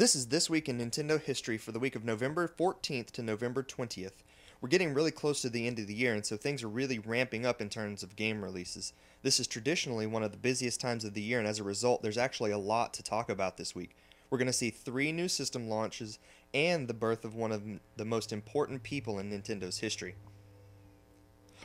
This is This Week in Nintendo History for the week of November 14th to November 20th. We're getting really close to the end of the year, and so things are really ramping up in terms of game releases. This is traditionally one of the busiest times of the year, and as a result, there's actually a lot to talk about this week. We're going to see 3 new system launches and the birth of one of the most important people in Nintendo's history.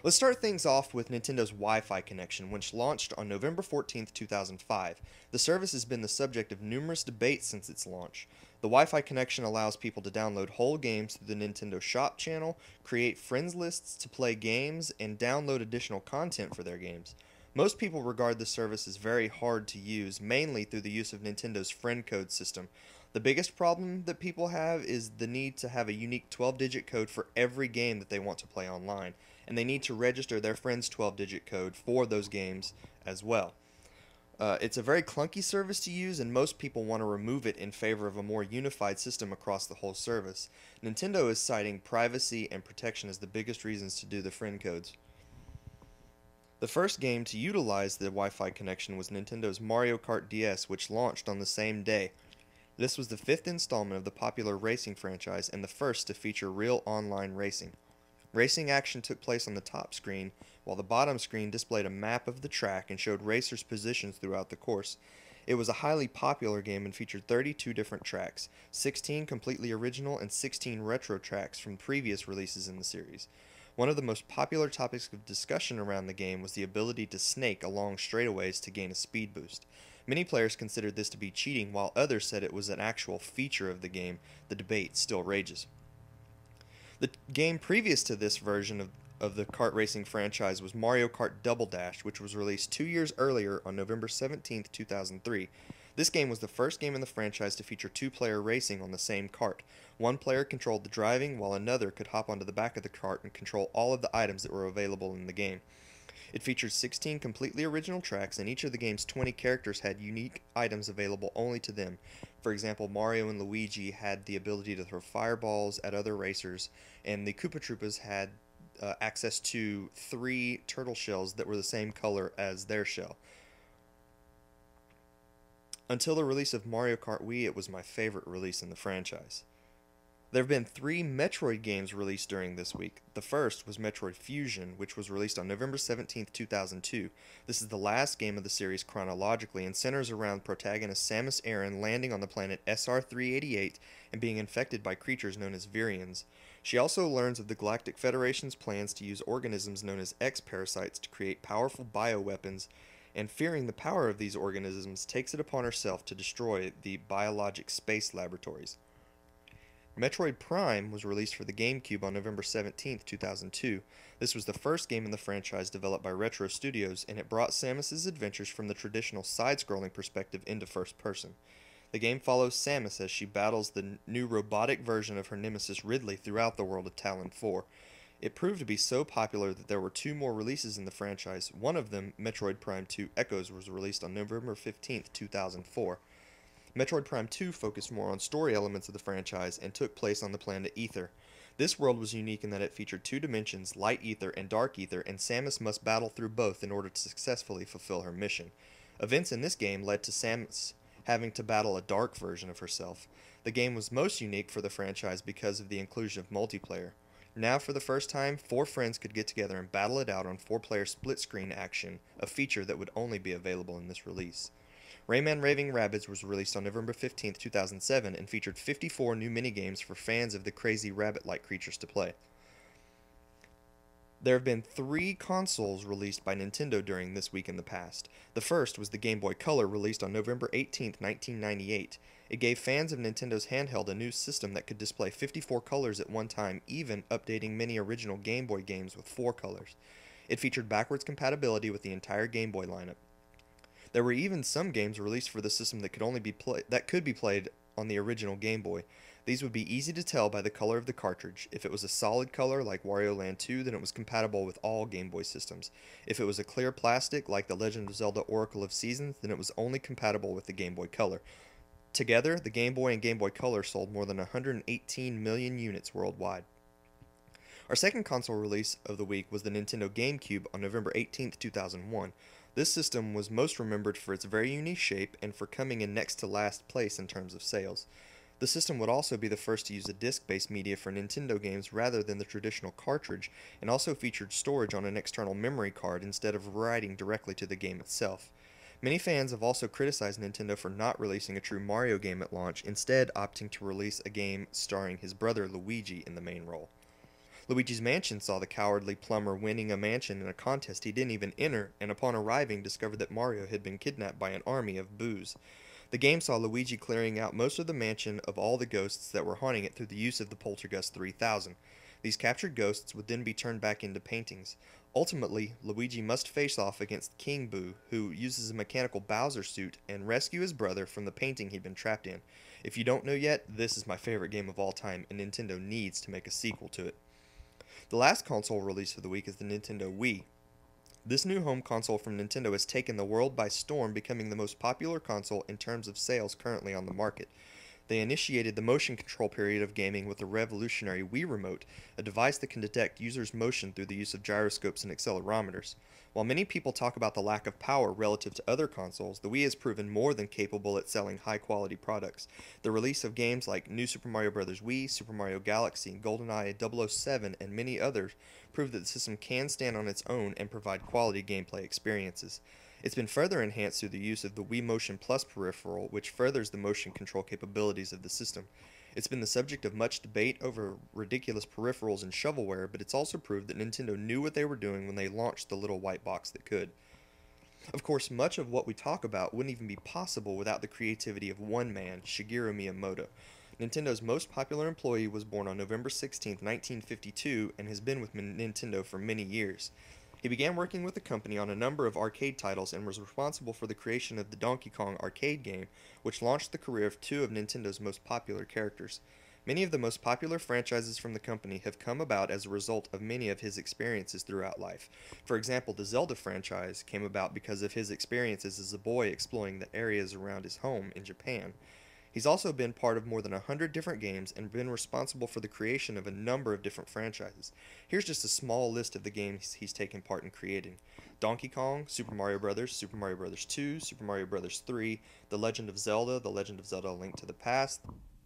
Let's start things off with Nintendo's Wi-Fi connection, which launched on November 14th, 2005. The service has been the subject of numerous debates since its launch. The Wi-Fi connection allows people to download whole games through the Nintendo Shop channel, create friends lists to play games, and download additional content for their games. Most people regard the service as very hard to use, mainly through the use of Nintendo's friend code system. The biggest problem that people have is the need to have a unique 12-digit code for every game that they want to play online, and they need to register their friend's 12-digit code for those games as well. It's a very clunky service to use, and most people want to remove it in favor of a more unified system across the whole service. Nintendo is citing privacy and protection as the biggest reasons to do the friend codes. The first game to utilize the Wi-Fi connection was Nintendo's Mario Kart DS, which launched on the same day. This was the 5th installment of the popular racing franchise and the first to feature real online racing. Racing action took place on the top screen, while the bottom screen displayed a map of the track and showed racers' positions throughout the course. It was a highly popular game and featured 32 different tracks, 16 completely original and 16 retro tracks from previous releases in the series. One of the most popular topics of discussion around the game was the ability to snake along straightaways to gain a speed boost. Many players considered this to be cheating, while others said it was an actual feature of the game. The debate still rages. The game previous to this version of the kart racing franchise was Mario Kart Double Dash, which was released 2 years earlier on November 17, 2003. This game was the first game in the franchise to feature 2-player racing on the same kart. One player controlled the driving, while another could hop onto the back of the kart and control all of the items that were available in the game. It featured 16 completely original tracks, and each of the game's 20 characters had unique items available only to them. For example, Mario and Luigi had the ability to throw fireballs at other racers, and the Koopa Troopas had access to 3 turtle shells that were the same color as their shell. Until the release of Mario Kart Wii, it was my favorite release in the franchise. There have been 3 Metroid games released during this week. The first was Metroid Fusion, which was released on November 17, 2002. This is the last game of the series chronologically and centers around protagonist Samus Aran landing on the planet SR-388 and being infected by creatures known as Virions. She also learns of the Galactic Federation's plans to use organisms known as X-Parasites to create powerful bioweapons, and fearing the power of these organisms, takes it upon herself to destroy the biologic space laboratories. Metroid Prime was released for the Gamecube on November 17, 2002. This was the first game in the franchise developed by Retro Studios, and it brought Samus's adventures from the traditional side-scrolling perspective into first person. The game follows Samus as she battles the new robotic version of her nemesis Ridley throughout the world of Talon 4. It proved to be so popular that there were 2 more releases in the franchise. One of them, Metroid Prime 2 Echoes, was released on November 15, 2004. Metroid Prime 2 focused more on story elements of the franchise and took place on the planet Ether. This world was unique in that it featured 2 dimensions, Light Ether and Dark Ether, and Samus must battle through both in order to successfully fulfill her mission. Events in this game led to Samus having to battle a dark version of herself. The game was most unique for the franchise because of the inclusion of multiplayer. Now, for the first time, 4 friends could get together and battle it out on 4-player split-screen action, a feature that would only be available in this release. Rayman Raving Rabbids was released on November 15, 2007, and featured 54 new minigames for fans of the crazy rabbit-like creatures to play. There have been 3 consoles released by Nintendo during this week in the past. The first was the Game Boy Color, released on November 18, 1998. It gave fans of Nintendo's handheld a new system that could display 54 colors at one time, even updating many original Game Boy games with 4 colors. It featured backwards compatibility with the entire Game Boy lineup. There were even some games released for the system that could be played on the original Game Boy. These would be easy to tell by the color of the cartridge. If it was a solid color like Wario Land 2, then it was compatible with all Game Boy systems. If it was a clear plastic like The Legend of Zelda Oracle of Seasons, then it was only compatible with the Game Boy Color. Together, the Game Boy and Game Boy Color sold more than 118 million units worldwide. Our second console release of the week was the Nintendo GameCube on November 18, 2001. This system was most remembered for its very unique shape and for coming in next to last place in terms of sales. The system would also be the first to use a disc-based media for Nintendo games rather than the traditional cartridge, and also featured storage on an external memory card instead of writing directly to the game itself. Many fans have also criticized Nintendo for not releasing a true Mario game at launch, instead opting to release a game starring his brother Luigi in the main role. Luigi's Mansion saw the cowardly plumber winning a mansion in a contest he didn't even enter, and upon arriving discovered that Mario had been kidnapped by an army of boos. The game saw Luigi clearing out most of the mansion of all the ghosts that were haunting it through the use of the Poltergust 3000. These captured ghosts would then be turned back into paintings. Ultimately, Luigi must face off against King Boo, who uses a mechanical Bowser suit, and rescue his brother from the painting he'd been trapped in. If you don't know yet, this is my favorite game of all time, and Nintendo needs to make a sequel to it. The last console release of the week is the Nintendo-Wii. This new home console from Nintendo has taken the world by storm, becoming the most popular console in terms of sales currently on the market. They initiated the motion control period of gaming with the revolutionary Wii Remote, a device that can detect users' motion through the use of gyroscopes and accelerometers. While many people talk about the lack of power relative to other consoles, the Wii has proven more than capable at selling high-quality products. The release of games like New Super Mario Bros. Wii, Super Mario Galaxy, GoldenEye 007, and many others prove that the system can stand on its own and provide quality gameplay experiences. It's been further enhanced through the use of the Wii Motion Plus peripheral, which furthers the motion control capabilities of the system. It's been the subject of much debate over ridiculous peripherals and shovelware, but it's also proved that Nintendo knew what they were doing when they launched the little white box that could. Of course, much of what we talk about wouldn't even be possible without the creativity of one man, Shigeru Miyamoto. Nintendo's most popular employee was born on November 16, 1952, and has been with Nintendo for many years. He began working with the company on a number of arcade titles and was responsible for the creation of the Donkey Kong arcade game, which launched the career of two of Nintendo's most popular characters. Many of the most popular franchises from the company have come about as a result of many of his experiences throughout life. For example, the Zelda franchise came about because of his experiences as a boy exploring the areas around his home in Japan. He's also been part of more than 100 different games and been responsible for the creation of a number of different franchises. Here's just a small list of the games he's taken part in creating: Donkey Kong, Super Mario Bros., Super Mario Bros. 2, Super Mario Bros. 3, The Legend of Zelda, The Legend of Zelda: A Link to the Past,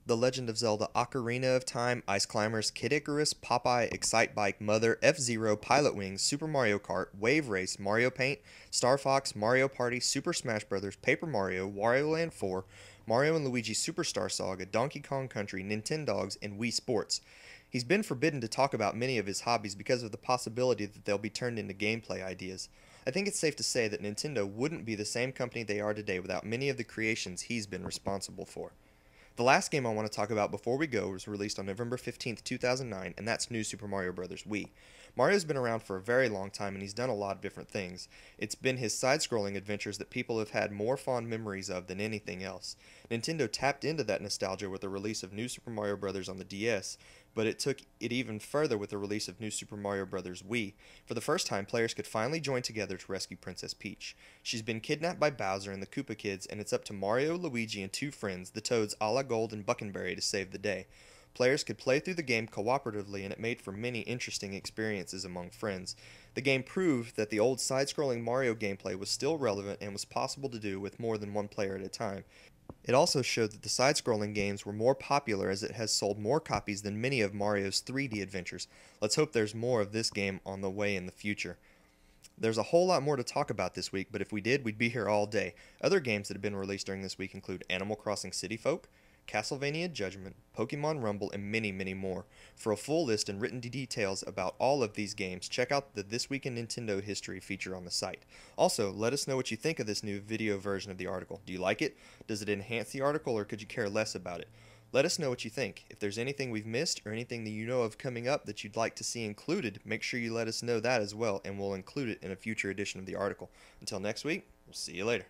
The Legend of Zelda: Ocarina of Time, Ice Climbers, Kid Icarus, Popeye, Excite Bike, Mother, F-Zero, Pilot Wings, Super Mario Kart, Wave Race, Mario Paint, Star Fox, Mario Party, Super Smash Bros., Paper Mario, Wario Land 4, Mario and Luigi Superstar Saga, Donkey Kong Country, Nintendogs, and Wii Sports. He's been forbidden to talk about many of his hobbies because of the possibility that they'll be turned into gameplay ideas. I think it's safe to say that Nintendo wouldn't be the same company they are today without many of the creations he's been responsible for. The last game I want to talk about before we go was released on November 15, 2009, and that's New Super Mario Bros. Wii. Mario's been around for a very long time and he's done a lot of different things. It's been his side-scrolling adventures that people have had more fond memories of than anything else. Nintendo tapped into that nostalgia with the release of New Super Mario Bros. On the DS, but it took it even further with the release of New Super Mario Bros. Wii. For the first time, players could finally join together to rescue Princess Peach. She's been kidnapped by Bowser and the Koopa Kids, and it's up to Mario, Luigi, and two friends, the Toads a la Gold and Buckenberry, to save the day. Players could play through the game cooperatively, and it made for many interesting experiences among friends. The game proved that the old side-scrolling Mario gameplay was still relevant and was possible to do with more than one player at a time. It also showed that the side-scrolling games were more popular, as it has sold more copies than many of Mario's 3D adventures. Let's hope there's more of this game on the way in the future. There's a whole lot more to talk about this week, but if we did, we'd be here all day. Other games that have been released during this week include Animal Crossing City Folk, Castlevania Judgment, Pokemon Rumble, and many, many more. For a full list and written details about all of these games, check out the This Week in Nintendo History feature on the site. Also, let us know what you think of this new video version of the article. Do you like it? Does it enhance the article, or could you care less about it? Let us know what you think. If there's anything we've missed or anything that you know of coming up that you'd like to see included, make sure you let us know that as well, and we'll include it in a future edition of the article. Until next week, we'll see you later.